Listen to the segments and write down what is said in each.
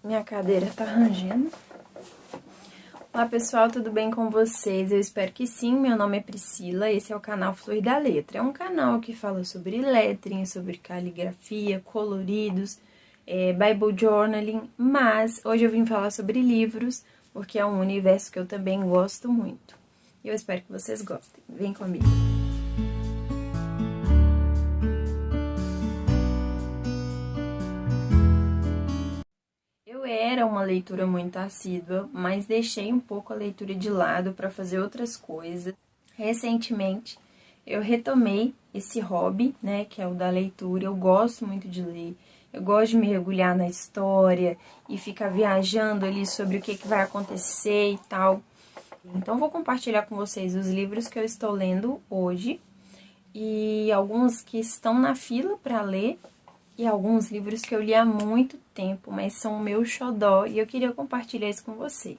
Minha cadeira tá rangendo. Olá pessoal, tudo bem com vocês? Eu espero que sim. Meu nome é Priscila, esse é o canal Flor da Letra. É um canal que fala sobre lettering, sobre caligrafia, coloridos, Bible Journaling, mas hoje eu vim falar sobre livros, porque é um universo que eu também gosto muito. E eu espero que vocês gostem. Vem comigo! Eu era uma leitura muito assídua, mas deixei um pouco a leitura de lado para fazer outras coisas. Recentemente, eu retomei esse hobby, né, que é o da leitura. Eu gosto muito de ler, eu gosto de mergulhar na história e ficar viajando ali sobre o que vai acontecer e tal. Então, vou compartilhar com vocês os livros que eu estou lendo hoje e alguns que estão na fila para ler e alguns livros que eu li há muito tempo, mas são o meu xodó e eu queria compartilhar isso com vocês.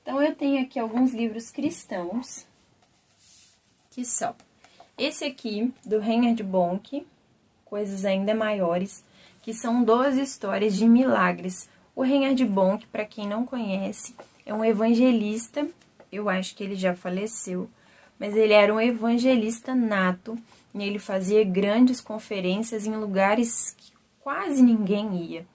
Então, eu tenho aqui alguns livros cristãos, que são esse aqui, do Reinhard Bonnke, Coisas Ainda Maiores, que são 12 histórias de milagres. O Reinhard Bonnke, para quem não conhece, é um evangelista, eu acho que ele já faleceu, mas ele era um evangelista nato, e ele fazia grandes conferências em lugares que quase ninguém ia.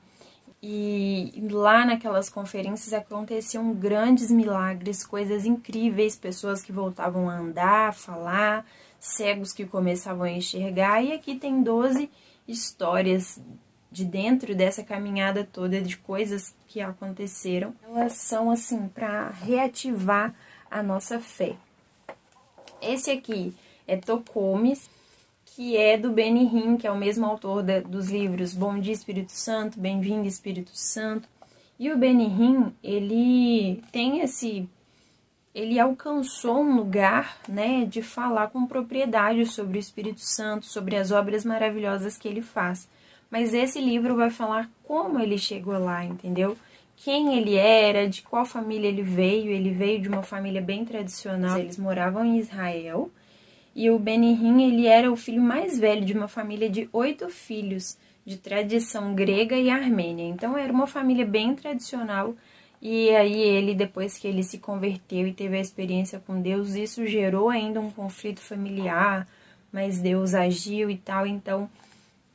E lá naquelas conferências aconteciam grandes milagres, coisas incríveis, pessoas que voltavam a andar, a falar, cegos que começavam a enxergar. E aqui tem 12 histórias de dentro dessa caminhada toda de coisas que aconteceram. Elas são assim para reativar a nossa fé. Esse aqui é Tocomes, que é do Benny Hinn, que é o mesmo autor dos livros Bom Dia Espírito Santo, Bem-vindo Espírito Santo. E o Benny Hinn, ele alcançou um lugar, né, de falar com propriedade sobre o Espírito Santo, sobre as obras maravilhosas que ele faz. Mas esse livro vai falar como ele chegou lá, entendeu? Quem ele era, de qual família ele veio de uma família bem tradicional. Eles moravam em Israel. E o Benny Hinn, ele era o filho mais velho de uma família de 8 filhos, de tradição grega e armênia. Então, era uma família bem tradicional. E aí, ele, depois que ele se converteu e teve a experiência com Deus, isso gerou ainda um conflito familiar, mas Deus agiu e tal. Então,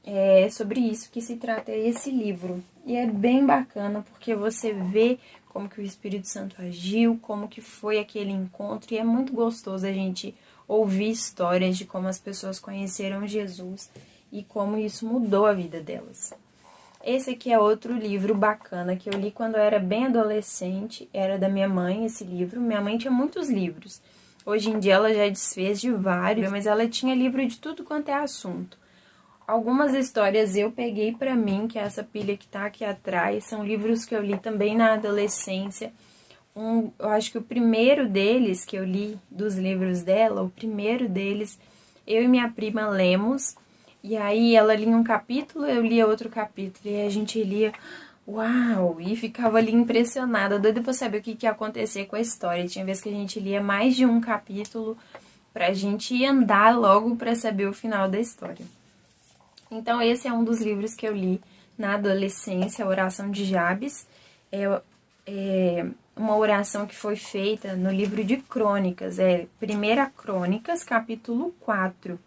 é sobre isso que se trata esse livro. E é bem bacana, porque você vê como que o Espírito Santo agiu, como que foi aquele encontro. E é muito gostoso a gente ouvir histórias de como as pessoas conheceram Jesus e como isso mudou a vida delas. Esse aqui é outro livro bacana que eu li quando eu era bem adolescente, era da minha mãe esse livro. Minha mãe tinha muitos livros. Hoje em dia ela já desfez de vários, mas ela tinha livro de tudo quanto é assunto. Algumas histórias eu peguei pra mim, que é essa pilha que tá aqui atrás, são livros que eu li também na adolescência. Eu acho que o primeiro deles, que eu li dos livros dela, o primeiro deles, eu e minha prima lemos, e aí ela lia um capítulo, eu lia outro capítulo, e a gente lia, uau, e ficava ali impressionada, doida pra saber o que ia acontecer com a história. Tinha vezes que a gente lia mais de um capítulo pra gente andar logo pra saber o final da história. Então, esse é um dos livros que eu li na adolescência, a Oração de Jabes. É uma oração que foi feita no livro de Crônicas, 1 Crônicas, capítulo 4.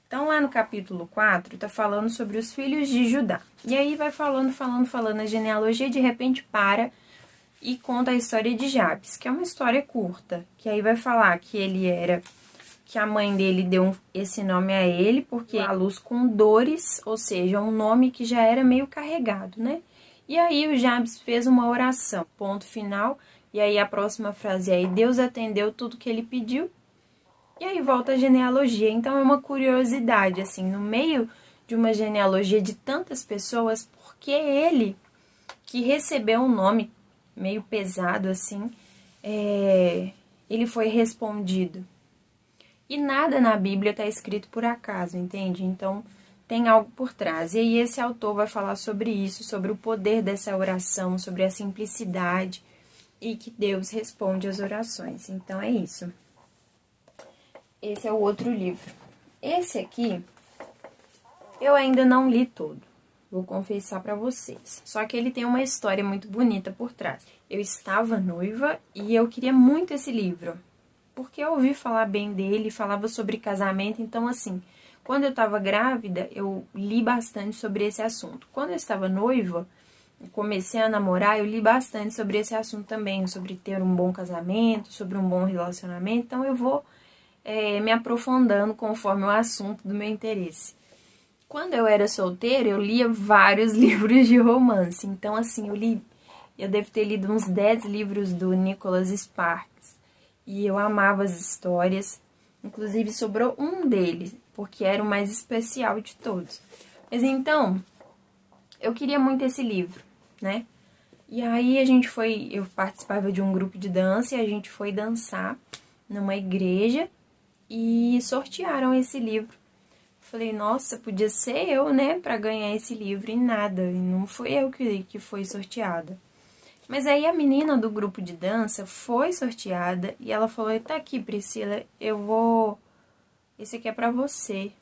Então, lá no capítulo 4, tá falando sobre os filhos de Judá. E aí vai falando a genealogia, de repente para e conta a história de Jabes, que é uma história curta, que aí vai falar que a mãe dele deu esse nome a ele porque a luz com dores, ou seja, um nome que já era meio carregado, né? E aí o Jabes fez uma oração, ponto final, e aí a próxima frase é: e Deus atendeu tudo que ele pediu. E aí volta a genealogia. Então é uma curiosidade, assim, no meio de uma genealogia de tantas pessoas, porque ele, que recebeu um nome meio pesado, assim, ele foi respondido. E nada na Bíblia está escrito por acaso, entende? Então, tem algo por trás. E aí esse autor vai falar sobre isso, sobre o poder dessa oração, sobre a simplicidade e que Deus responde às orações. Então, é isso. Esse é o outro livro. Esse aqui, eu ainda não li todo. Vou confessar pra vocês. Só que ele tem uma história muito bonita por trás. Eu estava noiva e eu queria muito esse livro, porque eu ouvi falar bem dele, falava sobre casamento, então assim, quando eu estava grávida, eu li bastante sobre esse assunto. Quando eu estava noiva, comecei a namorar, eu li bastante sobre esse assunto também, sobre ter um bom casamento, sobre um bom relacionamento, então eu vou me aprofundando conforme o assunto do meu interesse. Quando eu era solteira, eu lia vários livros de romance. Então, assim, eu devo ter lido uns 10 livros do Nicholas Sparks. E eu amava as histórias. Inclusive, sobrou um deles, porque era o mais especial de todos. Mas então, eu queria muito esse livro, né? E aí eu participava de um grupo de dança e a gente foi dançar numa igreja e sortearam esse livro. Falei, nossa, podia ser eu, né, pra ganhar esse livro e nada. E não fui eu que foi sorteada. Mas aí a menina do grupo de dança foi sorteada e ela falou, tá aqui, Priscila, esse aqui é pra você.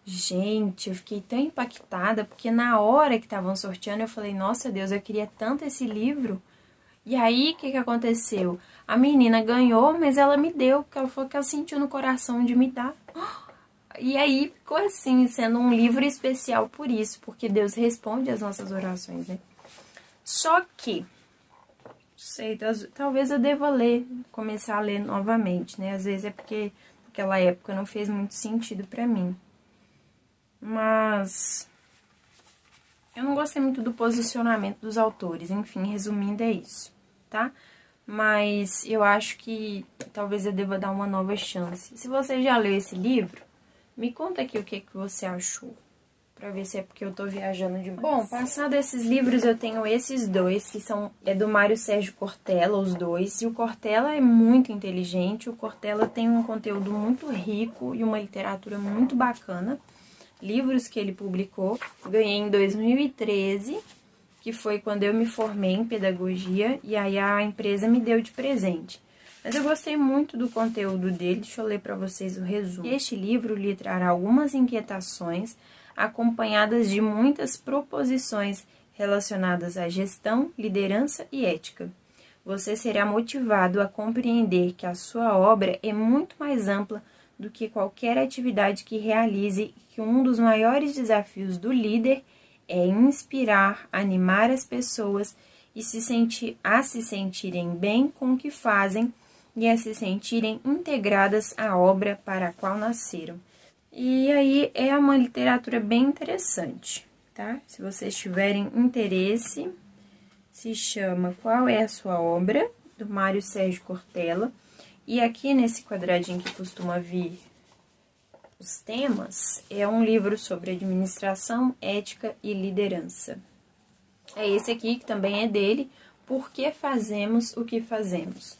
Gente, eu fiquei tão impactada, porque na hora que estavam sorteando, eu falei, nossa Deus, eu queria tanto esse livro. E aí, o que aconteceu? A menina ganhou, mas ela me deu, porque ela falou que ela sentiu no coração de me dar. E aí ficou assim, sendo um livro especial por isso, porque Deus responde às nossas orações, né? Só que, sei, talvez eu deva começar a ler novamente, né? Às vezes é porque naquela época não fez muito sentido pra mim. Mas eu não gostei muito do posicionamento dos autores, enfim, resumindo é isso, tá? Mas eu acho que talvez eu deva dar uma nova chance. Se você já leu esse livro, me conta aqui o que você achou, pra ver se é porque eu tô viajando demais. Bom, passado esses livros, eu tenho esses dois, que é do Mário Sérgio Cortella, os dois. E o Cortella é muito inteligente, o Cortella tem um conteúdo muito rico e uma literatura muito bacana. Livros que ele publicou, ganhei em 2013, que foi quando eu me formei em pedagogia, e aí a empresa me deu de presente. Mas eu gostei muito do conteúdo dele, deixa eu ler para vocês o resumo. Este livro lhe trará algumas inquietações, acompanhadas de muitas proposições relacionadas à gestão, liderança e ética. Você será motivado a compreender que a sua obra é muito mais ampla do que qualquer atividade que realize e que um dos maiores desafios do líder é inspirar, animar as pessoas e se sentirem bem com o que fazem e a se sentirem integradas à obra para a qual nasceram. E aí é uma literatura bem interessante, tá? Se vocês tiverem interesse, se chama Qual é a Sua Obra, do Mário Sérgio Cortella. E aqui nesse quadradinho que costuma vir os temas, é um livro sobre administração, ética e liderança. É esse aqui que também é dele, Por que Fazemos o que Fazemos?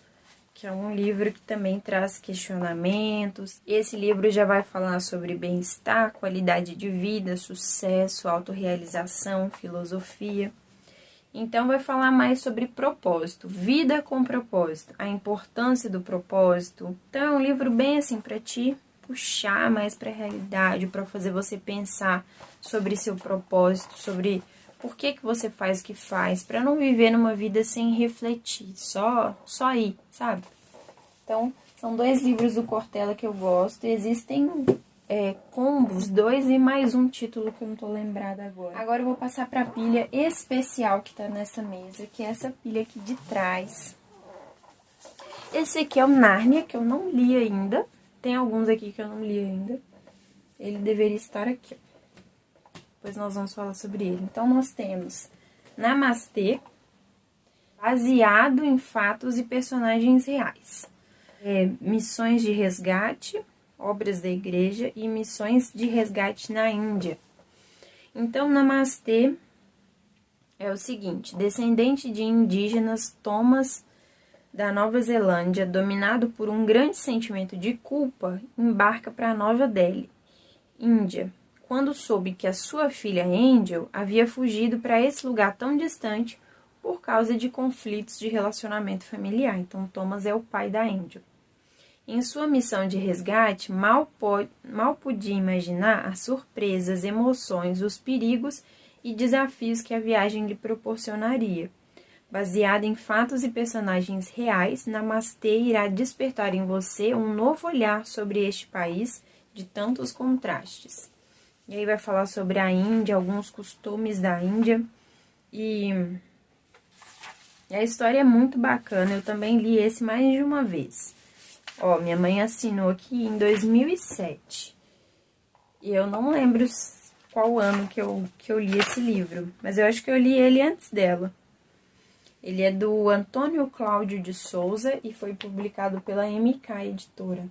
Que é um livro que também traz questionamentos. Esse livro já vai falar sobre bem-estar, qualidade de vida, sucesso, autorrealização, filosofia. Então, vai falar mais sobre propósito, vida com propósito, a importância do propósito. Então, é um livro bem assim para te puxar mais para a realidade, para fazer você pensar sobre seu propósito, sobre por que você faz o que faz, para não viver numa vida sem refletir, só ir, sabe? Então, são 2 livros do Cortella que eu gosto. Existem combos, 2 e mais um título que eu não tô lembrada agora. Agora eu vou passar pra pilha especial que tá nessa mesa, que é essa pilha aqui de trás. Esse aqui é o Nárnia, que eu não li ainda. Tem alguns aqui que eu não li ainda. Ele deveria estar aqui, ó. Depois nós vamos falar sobre ele. Então, nós temos Namastê, baseado em fatos e personagens reais. Missões de resgate, obras da igreja e missões de resgate na Índia. Então, Namastê é o seguinte: descendente de indígenas Thomas da Nova Zelândia, dominado por um grande sentimento de culpa, embarca para Nova Delhi, Índia, quando soube que a sua filha Angel havia fugido para esse lugar tão distante por causa de conflitos de relacionamento familiar. Então, Thomas é o pai da Angel. Em sua missão de resgate, mal podia imaginar as surpresas, emoções, os perigos e desafios que a viagem lhe proporcionaria. Baseada em fatos e personagens reais, Namastê irá despertar em você um novo olhar sobre este país de tantos contrastes. E aí vai falar sobre a Índia, alguns costumes da Índia. E a história é muito bacana, eu também li esse mais de uma vez. Ó, minha mãe assinou aqui em 2007. E eu não lembro qual ano que eu li esse livro, mas eu acho que eu li ele antes dela. Ele é do Antônio Cláudio de Souza e foi publicado pela MK Editora.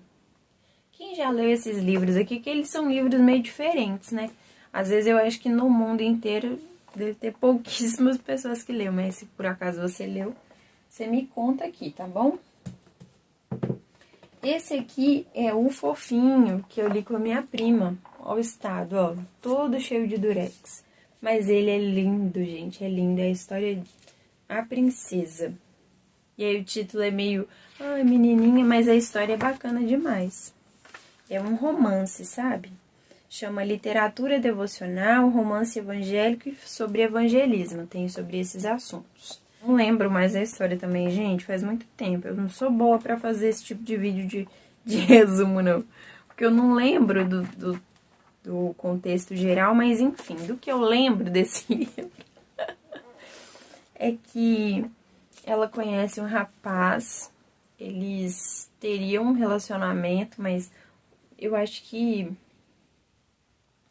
Quem já leu esses livros aqui, que eles são livros meio diferentes, né? Às vezes eu acho que no mundo inteiro deve ter pouquíssimas pessoas que lêem, mas se por acaso você leu, você me conta aqui, tá bom? Esse aqui é o Fofinho, que eu li com a minha prima. Ó o estado, ó, todo cheio de durex. Mas ele é lindo, gente, é lindo. É a história de A Princesa. E aí o título é meio, ai, menininha, mas a história é bacana demais. É um romance, sabe? Chama Literatura Devocional, Romance Evangélico e sobre Evangelismo. Tem sobre esses assuntos. Não lembro mais a história também, gente, faz muito tempo. Eu não sou boa pra fazer esse tipo de vídeo de resumo, não. Porque eu não lembro do contexto geral, mas enfim, do que eu lembro desse livro é que ela conhece um rapaz, eles teriam um relacionamento, mas eu acho que...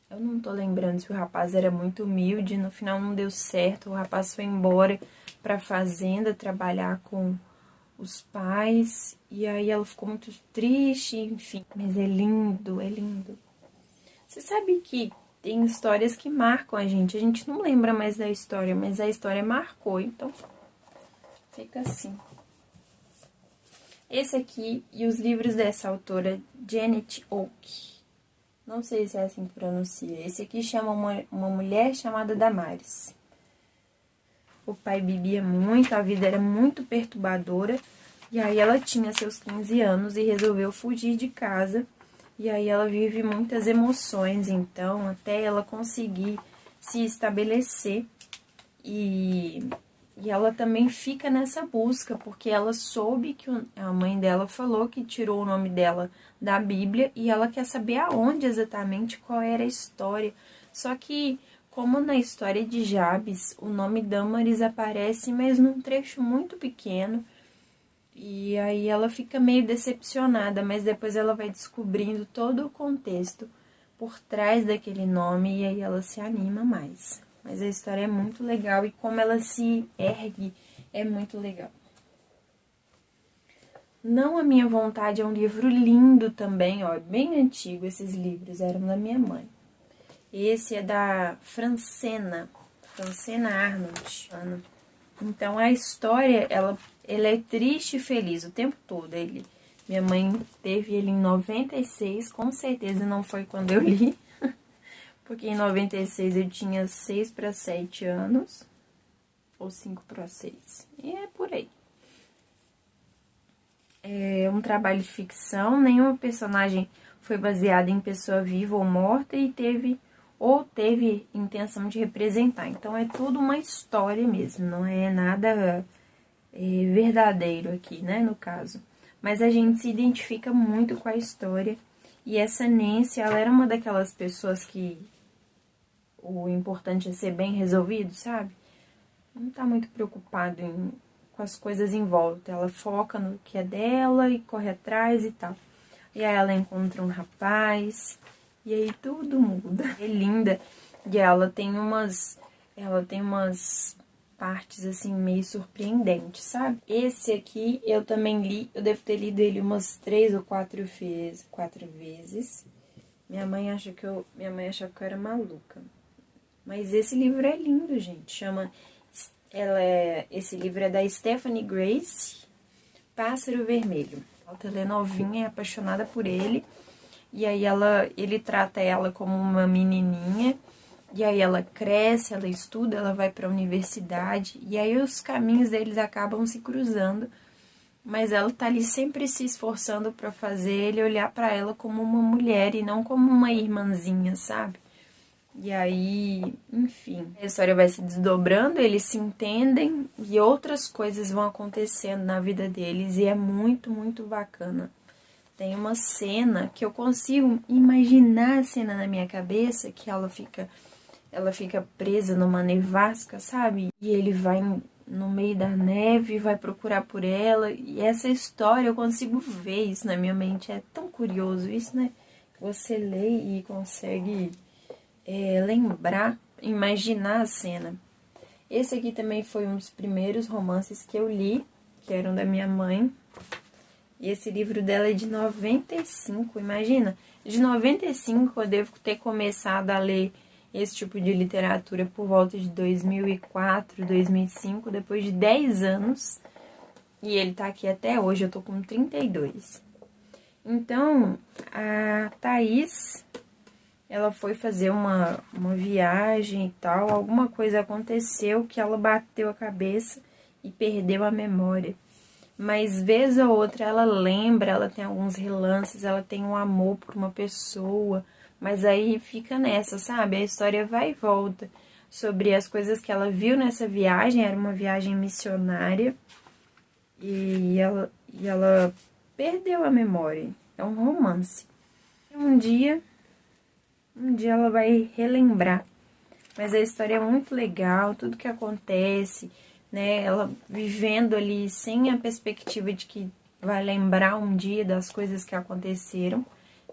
Eu não tô lembrando se o rapaz era muito humilde, no final não deu certo, o rapaz foi embora pra fazenda trabalhar com os pais, e aí ela ficou muito triste, enfim. Mas é lindo, é lindo. Você sabe que tem histórias que marcam a gente não lembra mais da história, mas a história marcou, então fica assim. Esse aqui e os livros dessa autora, Janet Oak. Não sei se é assim que pronuncia. Esse aqui chama uma mulher chamada Damares. O pai bebia muito, a vida era muito perturbadora. E aí ela tinha seus 15 anos e resolveu fugir de casa. E aí ela vive muitas emoções, então, até ela conseguir se estabelecer. E ela também fica nessa busca, porque ela soube que a mãe dela falou que tirou o nome dela da Bíblia e ela quer saber aonde exatamente, qual era a história. Só que, como na história de Jabes, o nome Damaris aparece, mas num trecho muito pequeno. E aí ela fica meio decepcionada, mas depois ela vai descobrindo todo o contexto por trás daquele nome e aí ela se anima mais. Mas a história é muito legal e como ela se ergue é muito legal. Não a Minha Vontade é um livro lindo também, ó, bem antigo. Esses livros eram da minha mãe. Esse é da Francena Arnold. Então a história, ela é triste e feliz o tempo todo. Minha mãe teve ele em 96, com certeza não foi quando eu li. Porque em 96 eu tinha 6 para 7 anos, ou 5 para 6, e é por aí. É um trabalho de ficção, nenhuma personagem foi baseada em pessoa viva ou morta e teve intenção de representar. Então é tudo uma história mesmo, não é nada verdadeiro aqui, né, no caso. Mas a gente se identifica muito com a história. E essa Nancy, ela era uma daquelas pessoas que o importante é ser bem resolvido, sabe? Não tá muito preocupado com as coisas em volta. Ela foca no que é dela e corre atrás e tal. E aí ela encontra um rapaz, e aí tudo muda. É linda. E ela tem umas partes, assim, meio surpreendentes, sabe? Esse aqui eu também li, eu devo ter lido ele umas 3 ou 4 vezes. Minha mãe achava que eu era maluca. Mas esse livro é lindo, gente. Esse livro é da Stephanie Grace, Pássaro Vermelho. Ela é novinha, é apaixonada por ele. E aí ele trata ela como uma menininha. E aí ela cresce, ela estuda, ela vai para a universidade. E aí os caminhos deles acabam se cruzando. Mas ela tá ali sempre se esforçando para fazer ele olhar para ela como uma mulher e não como uma irmãzinha, sabe? E aí, enfim, a história vai se desdobrando, eles se entendem e outras coisas vão acontecendo na vida deles e é muito, muito bacana. Tem uma cena que eu consigo imaginar a cena na minha cabeça, que ela fica presa numa nevasca, sabe? E ele vai no meio da neve, vai procurar por ela. E essa história, eu consigo ver isso na minha mente. É tão curioso isso, né? Você lê e consegue lembrar, imaginar a cena. Esse aqui também foi um dos primeiros romances que eu li, que eram da minha mãe. E esse livro dela é de 95, imagina. De 95 eu devo ter começado a ler esse tipo de literatura por volta de 2004, 2005, depois de 10 anos. E ele tá aqui até hoje, eu tô com 32. Então, a Thaís, ela foi fazer uma viagem e tal, alguma coisa aconteceu que ela bateu a cabeça e perdeu a memória. Mas vez ou outra ela lembra, ela tem alguns relances, ela tem um amor por uma pessoa, mas aí fica nessa, sabe? A história vai e volta sobre as coisas que ela viu nessa viagem, era uma viagem missionária, e ela perdeu a memória. É um romance. Um dia ela vai relembrar, mas a história é muito legal, tudo que acontece, né? Ela vivendo ali sem a perspectiva de que vai lembrar um dia das coisas que aconteceram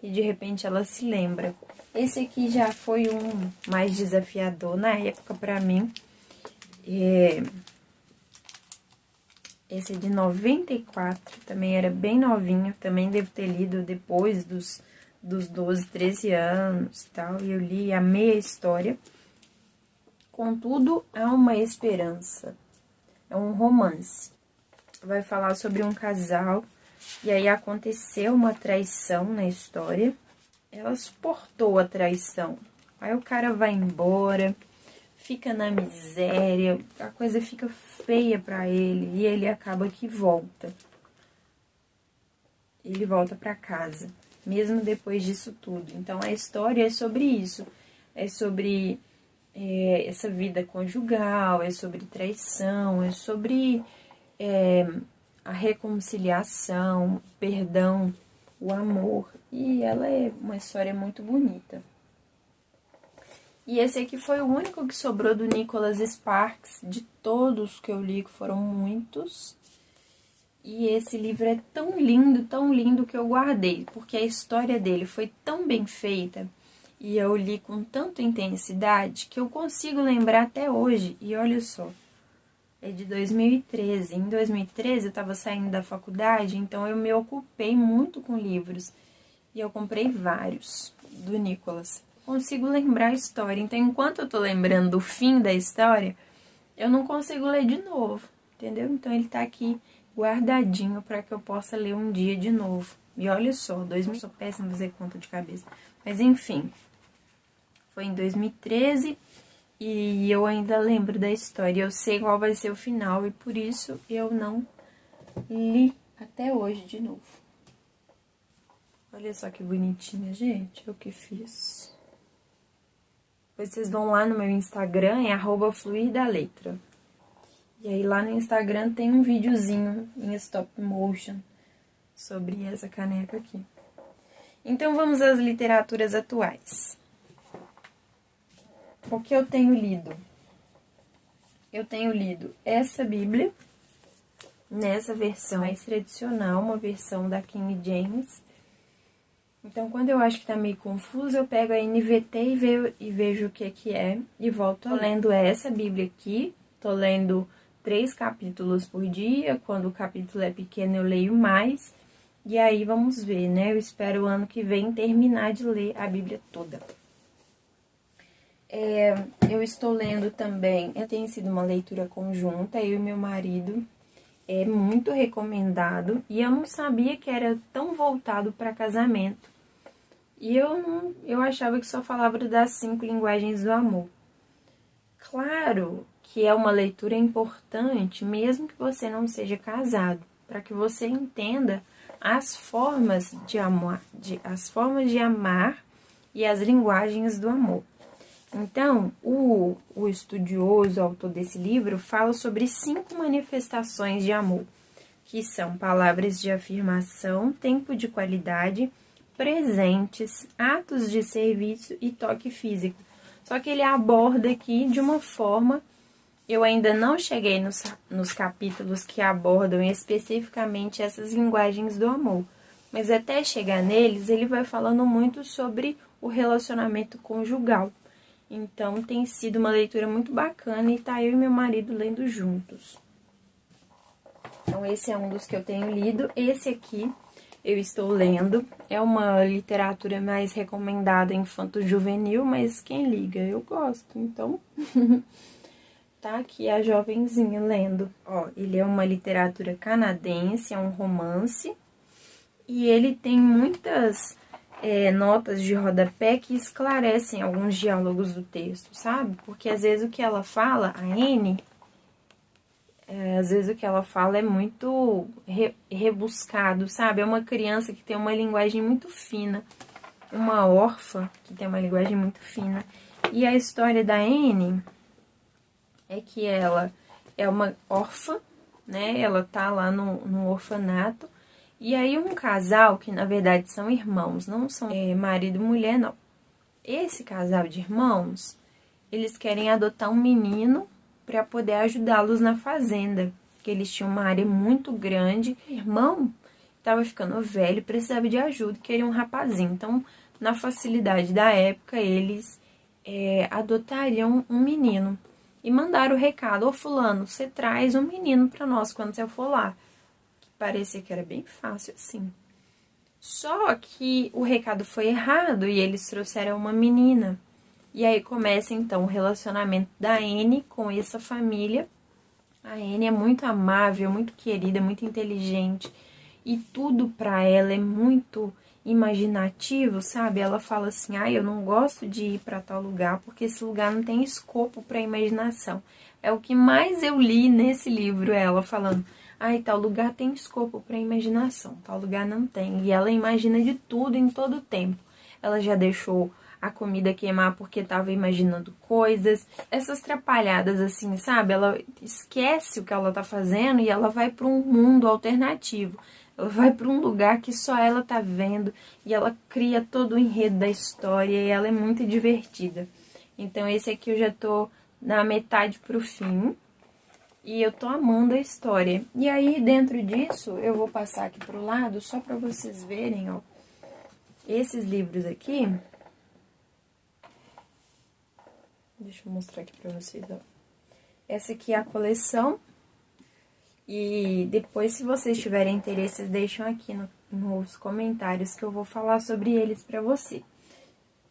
e de repente ela se lembra. Esse aqui já foi um mais desafiador na época pra mim. Esse é de 94, também era bem novinho, também devo ter lido depois dos 12, 13 anos e tal, e eu li e amei a história. Contudo, há uma esperança. É um romance. Vai falar sobre um casal, e aí aconteceu uma traição na história. Ela suportou a traição. Aí o cara vai embora, fica na miséria, a coisa fica feia pra ele, e ele acaba que volta. Ele volta pra casa, mesmo depois disso tudo. Então, a história é sobre isso. É sobre essa vida conjugal, é sobre traição, é sobre a reconciliação, o perdão, o amor. E ela é uma história muito bonita. E esse aqui foi o único que sobrou do Nicholas Sparks, de todos que eu li, que foram muitos. E esse livro é tão lindo que eu guardei, porque a história dele foi tão bem feita e eu li com tanta intensidade que eu consigo lembrar até hoje. E olha só, é de 2013. Em 2013 eu estava saindo da faculdade, então eu me ocupei muito com livros. E eu comprei vários do Nicholas. Consigo lembrar a história. Então, enquanto eu tô lembrando do fim da história, eu não consigo ler de novo, entendeu? Então, ele tá aqui guardadinho para que eu possa ler um dia de novo. E olha só, 2000, sou péssima fazer conta de cabeça. Mas, enfim, foi em 2013 e eu ainda lembro da história. Eu sei qual vai ser o final e por isso eu não li até hoje de novo. Olha só que bonitinha, gente, o que fiz. Depois vocês vão lá no meu Instagram, é @fluirdaletra. E aí lá no Instagram tem um videozinho em stop motion sobre essa caneca aqui. Então vamos às literaturas atuais. O que eu tenho lido? Eu tenho lido essa Bíblia, nessa versão mais tradicional, uma versão da King James. Então, quando eu acho que tá meio confuso, eu pego a NVT e vejo o que é e volto a ler. Tô lendo essa Bíblia aqui, tô lendo 3 capítulos por dia, quando o capítulo é pequeno eu leio mais, e aí vamos ver, né? Eu espero o ano que vem terminar de ler a Bíblia toda. Eu estou lendo também, tem sido uma leitura conjunta, eu e meu marido, é muito recomendado, e eu não sabia que era tão voltado para casamento. E eu achava que só falava das 5 linguagens do amor. Claro que é uma leitura importante, mesmo que você não seja casado, para que você entenda as formas de amar e as linguagens do amor. Então, o estudioso, o autor desse livro, fala sobre 5 manifestações de amor, que são palavras de afirmação, tempo de qualidade, presentes, atos de serviço e toque físico. Só que ele aborda aqui de uma forma... Eu ainda não cheguei nos capítulos que abordam especificamente essas linguagens do amor, mas até chegar neles, ele vai falando muito sobre o relacionamento conjugal. Então, tem sido uma leitura muito bacana e tá eu e meu marido lendo juntos. Então, esse é um dos que eu tenho lido. Esse aqui eu estou lendo. É uma literatura mais recomendada infanto-juvenil, mas quem liga? Eu gosto, então... Tá aqui a jovenzinha lendo. Ó, ele é uma literatura canadense, é um romance. E ele tem muitas notas de rodapé que esclarecem alguns diálogos do texto, sabe? Porque às vezes o que ela fala, a Anne, às vezes o que ela fala é muito rebuscado, sabe? É uma criança que tem uma linguagem muito fina. Uma órfã que tem uma linguagem muito fina. E a história da Anne... é que ela é uma órfã, né? Ela tá lá no orfanato. E aí um casal, que na verdade são irmãos, não são marido e mulher, não. Esse casal de irmãos, eles querem adotar um menino para poder ajudá-los na fazenda. Porque eles tinham uma área muito grande. O irmão estava ficando velho, precisava de ajuda, queria um rapazinho. Então, na facilidade da época, eles adotariam um menino. E mandaram o recado: ô fulano, você traz um menino pra nós quando você for lá. Parecia que era bem fácil assim. Só que o recado foi errado e eles trouxeram uma menina. E aí começa então o relacionamento da Anne com essa família. A Anne é muito amável, muito querida, muito inteligente. E tudo pra ela é muito imaginativo, sabe? Ela fala assim: eu não gosto de ir para tal lugar porque esse lugar não tem escopo para imaginação. É o que mais eu li nesse livro, ela falando: tal lugar tem escopo para imaginação, tal lugar não tem. E ela imagina de tudo em todo o tempo. Ela já deixou a comida queimar porque estava imaginando coisas, essas trapalhadas assim, sabe? Ela esquece o que ela tá fazendo e ela vai para um mundo alternativo. Ela vai para um lugar que só ela tá vendo e ela cria todo o enredo da história e ela é muito divertida. Então esse aqui eu já tô na metade pro fim e eu tô amando a história. E aí dentro disso eu vou passar aqui pro lado só para vocês verem, ó. Esses livros aqui, deixa eu mostrar aqui pra vocês, ó. Essa aqui é a coleção. E depois, se vocês tiverem interesse, deixam aqui nos comentários que eu vou falar sobre eles pra você.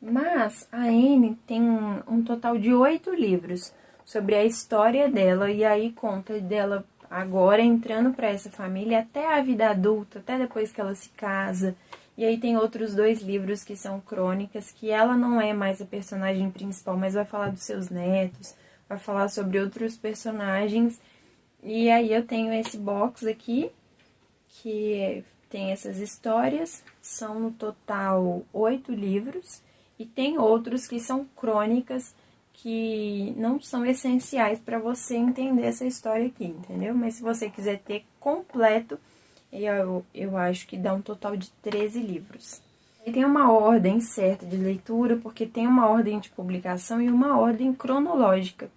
Mas a Anne tem um total de 8 livros sobre a história dela. E aí conta dela agora entrando pra essa família até a vida adulta, até depois que ela se casa. E aí tem outros 2 livros que são crônicas, que ela não é mais a personagem principal, mas vai falar dos seus netos, vai falar sobre outros personagens. E aí eu tenho esse box aqui, que tem essas histórias, são no total 8 livros, e tem outros que são crônicas, que não são essenciais para você entender essa história aqui, entendeu? Mas se você quiser ter completo, eu acho que dá um total de 13 livros. E tem uma ordem certa de leitura, porque tem uma ordem de publicação e uma ordem cronológica.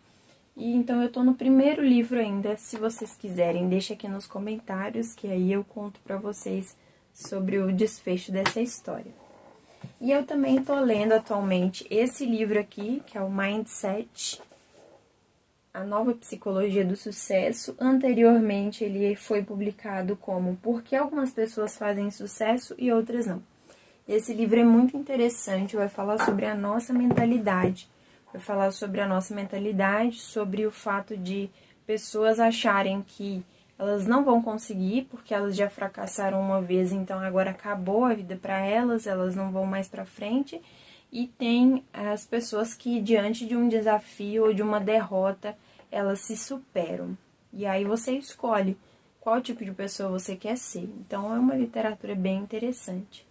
E então eu tô no primeiro livro ainda. Se vocês quiserem, deixa aqui nos comentários, que aí eu conto pra vocês sobre o desfecho dessa história. E eu também tô lendo atualmente esse livro aqui, que é o Mindset, a nova psicologia do sucesso. Anteriormente ele foi publicado como Por que algumas pessoas fazem sucesso e outras não. Esse livro é muito interessante, vai falar sobre a nossa mentalidade. Vai falar sobre a nossa mentalidade, sobre o fato de pessoas acharem que elas não vão conseguir porque elas já fracassaram uma vez, então agora acabou a vida para elas, elas não vão mais para frente. E tem as pessoas que diante de um desafio ou de uma derrota, elas se superam. E aí você escolhe qual tipo de pessoa você quer ser. Então é uma literatura bem interessante.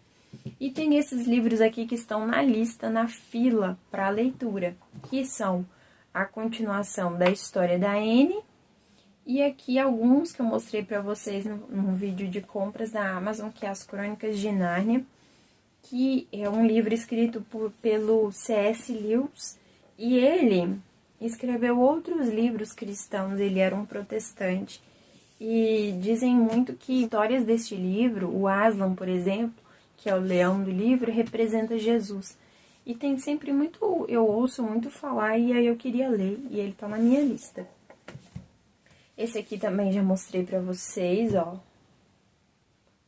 E tem esses livros aqui que estão na lista, na fila para leitura, que são a continuação da história da Anne, e aqui alguns que eu mostrei para vocês no vídeo de compras da Amazon, que é As Crônicas de Nárnia, que é um livro escrito pelo C.S. Lewis, e ele escreveu outros livros cristãos, ele era um protestante, e dizem muito que histórias deste livro, o Aslan, por exemplo, que é o leão do livro, representa Jesus. E tem sempre muito, eu ouço muito falar, e aí eu queria ler, e ele tá na minha lista. Esse aqui também já mostrei pra vocês, ó.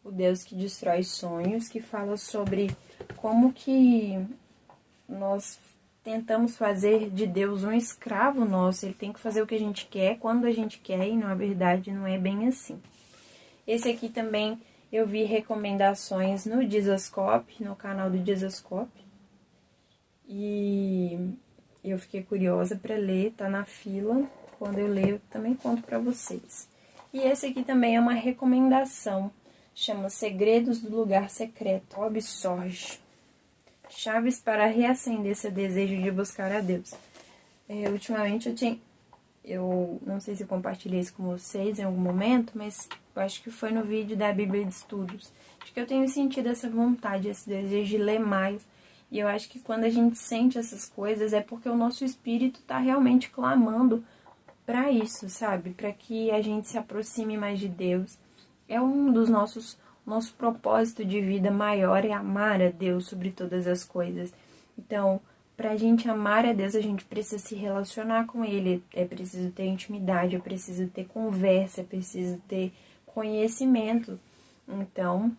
O Deus que Destrói Sonhos, que fala sobre como que nós tentamos fazer de Deus um escravo nosso. Ele tem que fazer o que a gente quer, quando a gente quer, e na verdade não é bem assim. Esse aqui também eu vi recomendações no Jesuscope, no canal do Jesuscope. E eu fiquei curiosa para ler, tá na fila. Quando eu ler, eu também conto para vocês. E esse aqui também é uma recomendação. Chama Segredos do Lugar Secreto, Bob Sorge. Chaves para reacender seu desejo de buscar a Deus. Ultimamente eu não sei se eu compartilhei isso com vocês em algum momento, mas eu acho que foi no vídeo da Bíblia de Estudos. Acho que eu tenho sentido essa vontade, esse desejo de ler mais. E eu acho que quando a gente sente essas coisas é porque o nosso espírito está realmente clamando para isso, sabe? Para que a gente se aproxime mais de Deus. É um dos nosso propósito de vida maior é amar a Deus sobre todas as coisas. Então, para a gente amar a Deus, a gente precisa se relacionar com Ele, é preciso ter intimidade, é preciso ter conversa, é preciso ter conhecimento. Então,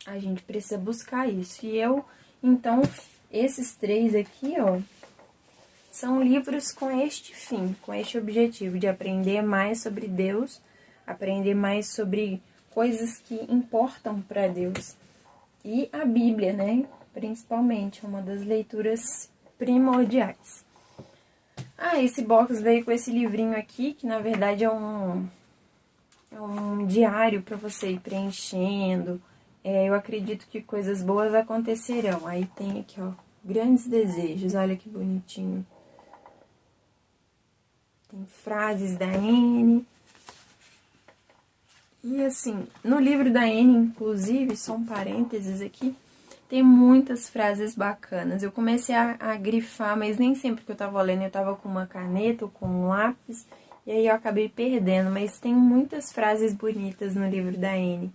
a gente precisa buscar isso. Então, esses 3 aqui, ó, são livros com este fim, com este objetivo de aprender mais sobre Deus, aprender mais sobre coisas que importam para Deus. E a Bíblia, né? Principalmente, é uma das leituras primordiais. Esse box veio com esse livrinho aqui, que na verdade é um diário para você ir preenchendo. Eu acredito que coisas boas acontecerão. Aí tem aqui, ó, grandes desejos, olha que bonitinho. Tem frases da Anne. E assim, no livro da Anne, inclusive, só um parênteses aqui, tem muitas frases bacanas. Eu comecei a grifar, mas nem sempre que eu tava lendo eu tava com uma caneta ou com um lápis, e aí eu acabei perdendo, mas tem muitas frases bonitas no livro da Anne.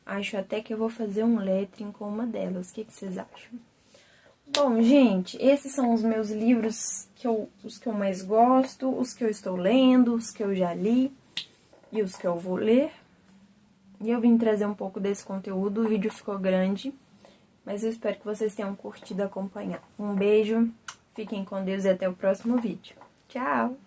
Acho até que eu vou fazer um lettering com uma delas. O que vocês acham? Bom, gente, esses são os meus livros, os que eu mais gosto, os que eu estou lendo, os que eu já li e os que eu vou ler. E eu vim trazer um pouco desse conteúdo, o vídeo ficou grande, mas eu espero que vocês tenham curtido acompanhar. Um beijo, fiquem com Deus e até o próximo vídeo. Tchau!